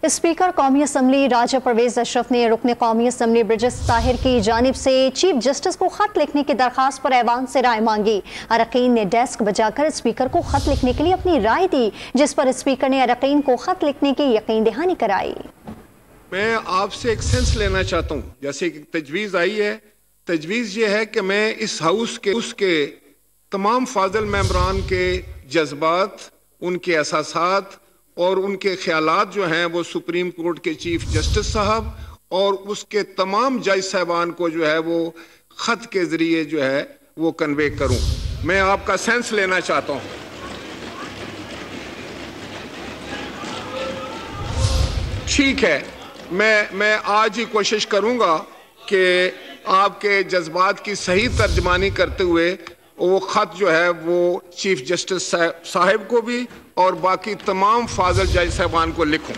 Speaker कौमी assembly राजा परवेज अशरफ ने रुकन कौमी असम्बली ब्रिजेश ताहिर की जानिब से चीफ जस्टिस को खत लिखने की दरख्वास्त पर ऐवान से राय मांगी। अरकान ने डेस्क बजाकर स्पीकर को खत लिखने के लिए अपनी राय दी, जिस पर स्पीकर ने अरकान को खत लिखने की यकीन दहानी कराई। मैं आपसे एक सेंस लेना चाहता हूँ, जैसे कि तजवीज़ आई है। तजवीज़ ये है कि मैं इस हाउस के उसके तमाम फाजिल मेंबरान के जज्बात, उनके एहसासात और उनके ख्यालात जो हैं वो सुप्रीम कोर्ट के चीफ जस्टिस साहब और उसके तमाम जज साहबान को जो है वो ख़त के ज़रिए जो है वो कन्वे करूं। मैं आपका सेंस लेना चाहता हूं। ठीक है, मैं आज ही कोशिश करूंगा कि आपके जज्बात की सही तर्जमानी करते हुए वो ख़त जो है वो चीफ जस्टिस साहब को भी और बाकी तमाम फाजिल जज साहबान को लिखूं।